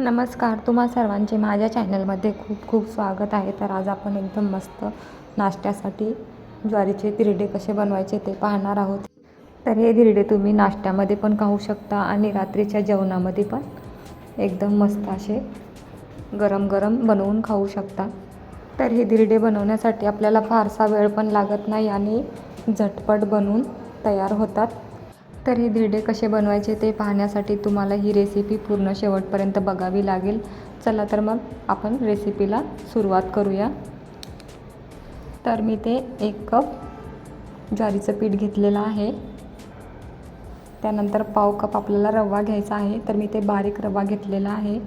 नमस्कार, तुम्हा सर्वांचे माझ्या चॅनलमध्ये खूप खूप स्वागत आहे. तर आज आपण एकदम मस्त नाश्त्यासाठी ज्वारीचे धिरडे कसे बनवायचे ते पाहणार आहोत. तर हे धिरडे तुम्ही नाश्त्यामध्ये पण खाऊ शकता आणि रात्रीच्या जेवणामध्ये पण एकदम मस्त असे गरम गरम बनवून खाऊ शकता. तर हे धिरडे बनवण्यासाठी आपल्याला फारसा वेळ पण लागत नाही आणि झटपट बनवून तयार होतात. तर हे धिरडे कसे बनवायचे ते पाहण्यासाठी तुम्हाला ही रेसिपी पूर्ण शेवटपर्यंत बघावी लागेल. चला तर मग आपण रेसिपीला सुरुवात करूया. तर मी ते 1 कप ज्वारीचं पीठ घेतलेलं आहे. त्यानंतर पाव कप आपल्याला रवा घ्यायचा आहे. तर मी ते बारीक रवा घेतलेला आहे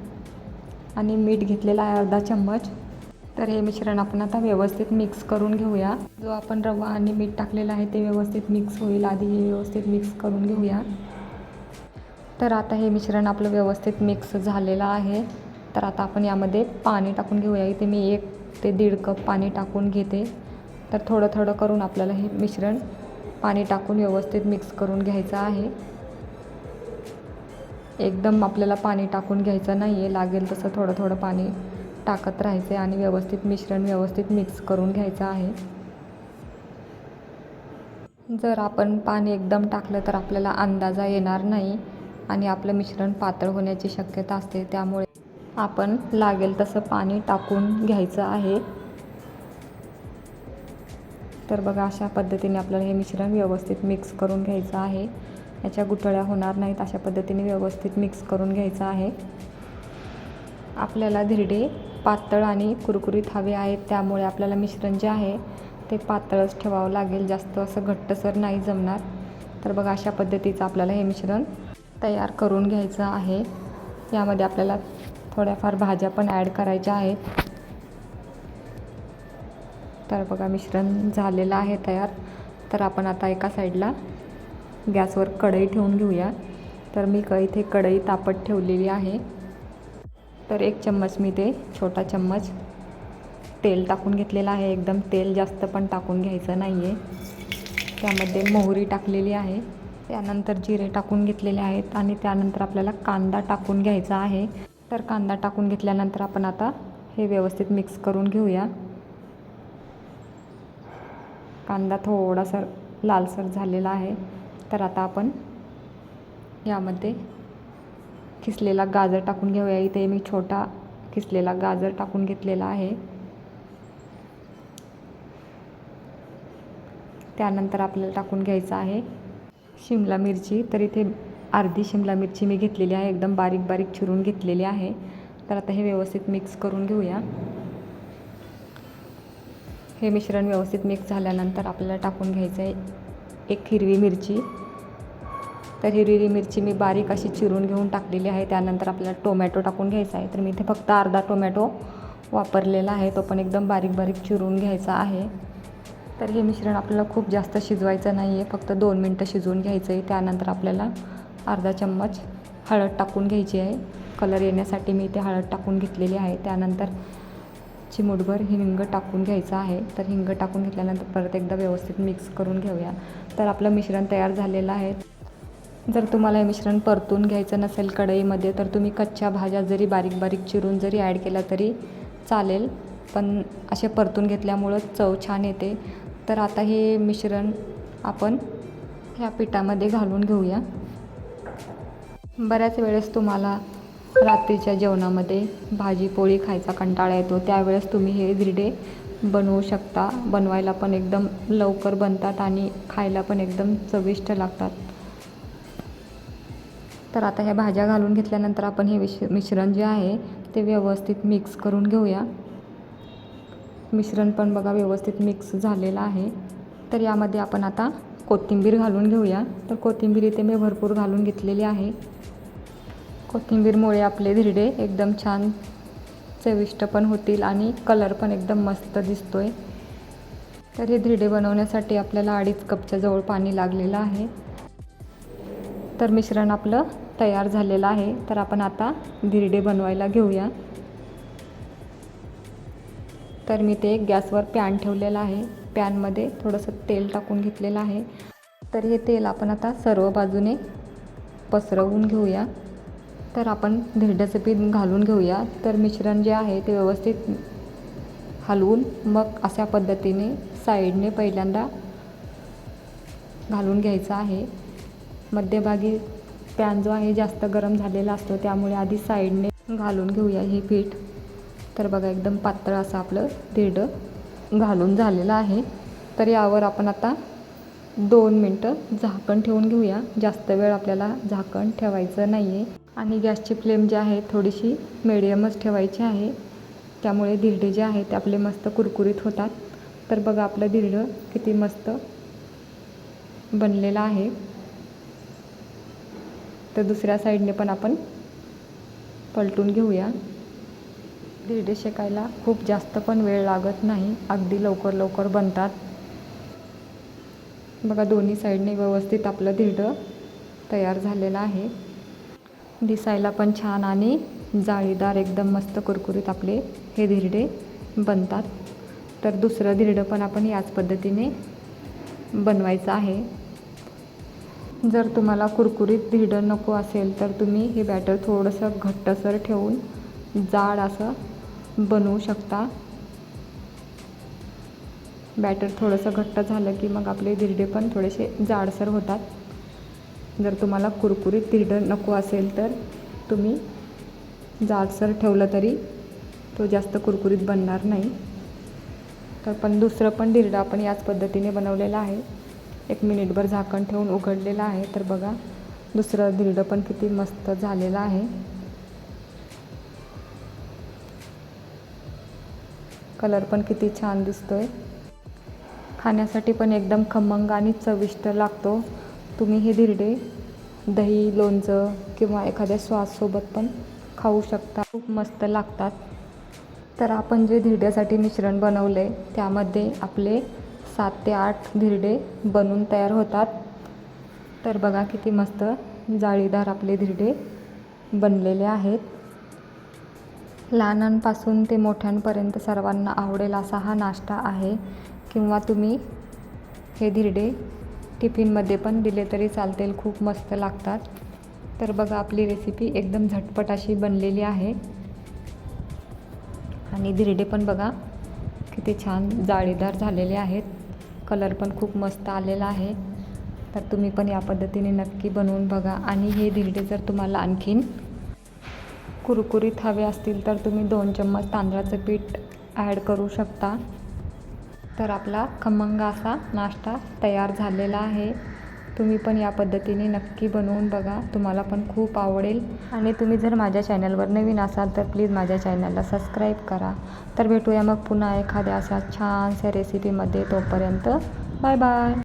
आणि मीठ घेतलेला आहे अर्धा चम्मच. तर हे मिश्रण आपण आता व्यवस्थित मिक्स करून घेऊया. जो आपण रवा आणि मीठ टाकलेला आहे ते व्यवस्थित मिक्स होईल. आधी हे व्यवस्थित मिक्स करून घेऊया. तर आता हे मिश्रण आपलं व्यवस्थित मिक्स झालेलं आहे. तर आता आपण यामध्ये पाणी टाकून घेऊया. इथे मी 1 ते 1.5 कप पाणी टाकून घेते. तर थोडं थोडं करून आपल्याला हे मिश्रण पाणी टाकून व्यवस्थित मिक्स करून घ्यायचं आहे. एकदम आपल्याला पाणी टाकून घ्यायचं नाही आहे. लागेल तसं थोडं थोडं पाणी टाकत राहायचे आणि व्यवस्थित मिश्रण व्यवस्थित मिक्स करून घ्यायचं आहे. जर आपण पाणी एकदम टाकलं तर आपल्याला अंदाजा येणार नाही आणि आपलं मिश्रण पातळ होण्याची शक्यता असते. त्यामुळे आपण लागेल तसं पाणी टाकून घ्यायचं आहे. तर बघा, अशा पद्धतीने आपल्याला हे मिश्रण व्यवस्थित मिक्स करून घ्यायचं आहे. याच्या गुठळ्या होणार नाहीत, अशा पद्धतीने व्यवस्थित मिक्स करून घ्यायचं आहे. आपल्याला धिरडे पातळ आणि कुरकुरीत हवे आहेत, त्यामुळे आपल्याला मिश्रण जे आहे ते पातळच ठेवावं लागेल. जास्त असं घट्टसर नाही जमणार. तर बघा, अशा पद्धतीचं आपल्याला हे मिश्रण तयार करून घ्यायचं आहे. यामध्ये आपल्याला थोड्याफार भाज्या पण ॲड करायच्या आहेत. तर बघा, मिश्रण झालेलं आहे तयार. तर आपण आता एका साईडला गॅसवर कढई ठेवून घेऊया. तर मी इथे कढई तापत ठेवलेली आहे. तर 1 चम्मच मी ते छोटा चम्मच तेल टाकून घेतलेलं आहे. एकदम तेल जास्त पण टाकून घ्यायचं नाही आहे. त्यामध्ये मोहरी टाकलेली आहे. त्यानंतर जिरे टाकून घेतलेले आहेत आणि त्यानंतर आपल्याला कांदा टाकून घ्यायचा आहे. तर कांदा टाकून घेतल्यानंतर आपण आता हे व्यवस्थित मिक्स करून घेऊया. कांदा थोडासा लालसर झालेला आहे. तर आता आपण यामध्ये किसलेला गाजर टाकून घेऊया. इथे मी छोटा किसलेला गाजर टाकून घेतलेला आहे. त्यानंतर आपल्याला टाकून घ्यायचं आहे शिमला मिरची. तर इथे अर्धी शिमला मिरची मी घेतलेली आहे, एकदम बारीक बारीक चिरून घेतलेली आहे. तर आता हे व्यवस्थित मिक्स करून घेऊया. हे मिश्रण व्यवस्थित मिक्स झाल्यानंतर आपल्याला टाकून घ्यायचं आहे 1 हिरवी मिरची. तर हिरवी मिरची मी बारीक अशी चिरून घेऊन टाकलेली आहे. त्यानंतर आपल्याला टोमॅटो टाकून घ्यायचा आहे. तर मी इथे फक्त अर्धा टोमॅटो वापरलेला आहे, तो पण एकदम बारीक बारीक चिरून घ्यायचा आहे. तर हे मिश्रण आपल्याला खूप जास्त शिजवायचं नाही आहे, फक्त 2 मिनटं शिजवून घ्यायचं आहे. त्यानंतर आपल्याला अर्धा चम्मच हळद टाकून घ्यायची आहे. कलर येण्यासाठी मी इथे हळद टाकून घेतलेली आहे. त्यानंतर चिमूटभर हिंग टाकून घ्यायचं आहे. तर हिंग टाकून घेतल्यानंतर परत एकदा व्यवस्थित मिक्स करून घेऊया. तर आपलं मिश्रण तयार झालेलं आहे. जर तुम्हाला हे मिश्रण परतून घ्यायचं नसेल कढईमध्ये, तर तुम्ही कच्च्या भाज्या जरी बारीक बारीक चिरून जरी ॲड केला तरी चालेल, पण असे परतून घेतल्यामुळं चव छान येते. तर आता हे मिश्रण आपण ह्या पिठामध्ये घालून घेऊया. बऱ्याच वेळेस तुम्हाला रात्रीच्या जेवणामध्ये भाजी पोळी खायचा कंटाळा येतो, त्यावेळेस तुम्ही हे धिरडे बनवू शकता. बनवायला पण एकदम लवकर बनतात आणि खायला पण एकदम चविष्ट लागतात. तर आता ह्या भाज्या घालून घेतल्यानंतर आपण हे मिश्रण जे आहे ते व्यवस्थित मिक्स करून घेऊया. मिश्रण पण बघा व्यवस्थित मिक्स झालेलं आहे. तर यामध्ये आपण आता कोथिंबीर घालून घेऊया. तर कोथिंबीर इथे मी भरपूर घालून घेतलेली आहे. कोथिंबीरमुळे आपले धिरडे एकदम छान चविष्ट पण होतील आणि कलर पण एकदम मस्त दिसतोय. तर हे धिरडे बनवण्यासाठी आपल्याला 2.5 कपच्या जवळ पाणी लागलेलं आहे. तर मिश्रण आपलं तयार झालेलं आहे. तर आपण आता धिरडे बनवायला घेऊया. तर मी ते गॅसवर पॅन ठेवलेला आहे. पॅनमध्ये थोडंसं तेल टाकून घेतलेलं आहे. तर हे तेल आपण आता सर्व बाजूने पसरवून घेऊया. तर आपण धिरड्याचं पीठ घालून घेऊया. तर मिश्रण जे आहे ते व्यवस्थित हलवून मग अशा पद्धतीने साईडने पहिल्यांदा घालून घ्यायचं आहे. मध्यभागी पॅन जो आहे जास्त गरम झालेला असतो, त्यामुळे आधी साईडने घालून घेऊया हे पीठ. तर बघा एकदम पातळ असं आपलं धिरडं घालून झालेलं आहे. तर यावर आपण आता 2 मिनटं झाकण ठेवून घेऊया. जास्त वेळ आपल्याला झाकण ठेवायचं नाही आहे आणि गॅसची फ्लेम जी आहे थोडीशी मिडियमच ठेवायची आहे. त्यामुळे धिरडे जे आहेत ते आपले मस्त कुरकुरीत होतात. तर बघा आपलं धिरडं किती मस्त बनलेलं आहे. तर दुसऱ्या साईडने पण आपण पलटून घेऊया. धिरडे शेकायला खूप जास्त पण वेळ लागत नाही, अगदी लवकर लवकर बनतात. बघा दोन्ही साईडने व्यवस्थित आपलं धिरडं तयार झालेलं आहे. दिसायला पण छान आणि जाळीदार एकदम मस्त कुरकुरीत आपले हे धिरडे बनतात. तर दुसरं धिरडं पण आपण याच पद्धतीने बनवायचं आहे. जर तुम्हाला कुरकुरीत धिरडं नको असेल तर तुम्ही हे बॅटर थोडंसं घट्टसर ठेवून जाड असं बनवू शकता. बॅटर थोडंसं घट्ट झालं की मग आपले धिरडे पण थोडेसे जाडसर होतात. जर तुम्हाला कुरकुरीत धिरडं नको असेल तर तुम्ही जाडसर ठेवलं तरी तो जास्त कुरकुरीत बनणार नाही. तर पण दुसरं पण धिरडं आपण याच पद्धतीने बनवलेलं आहे. 1 मिनिटभर झाकण ठेवून उघडलेलं आहे. तर बघा दुसरं धिरडं पण किती मस्त झालेलं आहे. कलर पण किती छान दिसतोय. खाण्यासाठी पण एकदम खमंग आणि चविष्ट लागतो. तुम्ही हे धिरडे दही, लोणचं किंवा एखाद्या सॉससोबत पण खाऊ शकता. खूप मस्त लागतात. तर आपण जे धिरड्यासाठी मिश्रण बनवले त्यामध्ये आपले 7 ते 8 धिरडे बनून तयार होतात. तर बघा किती मस्त जाळीदार आपले धिरडे बनलेले आहेत. लहानांपासून ते मोठ्यांपर्यंत सर्वांना आवडेल असा हा नाश्ता आहे. किंवा तुम्ही हे धिरडे टिफिनमध्ये पण दिले तरी चालतील, खूप मस्त लागतात. तर बघा आपली रेसिपी एकदम झटपट अशी बनलेली आहे. आणि धिरडे पण बघा किती छान जाळीदार झालेले आहेत. कलर पण खूप मस्त आलेला आहे. तर तुम्ही पण या पद्धतीने नक्की बनवून बघा. आणि हे धिरडे जर तुम्हाला आणखीन कुरकुरीत हवे असतील तर तुम्ही 2 चम्मच तांदळाचं पीठ ॲड करू शकता. तर आपला खमंग असा नाश्ता तयार झालेला आहे. तुम्ही पण या पद्धतीने नक्की बनवून बघा, तुम्हाला पण खूप आवडेल. आणि तुम्ही जर माझ्या चॅनलवर नवीन असाल तर प्लीज माझ्या चॅनलला सबस्क्राईब करा. तर भेटूया मग पुन्हा एखाद्या अशा छानशा रेसिपीमध्ये. तोपर्यंत बाय बाय.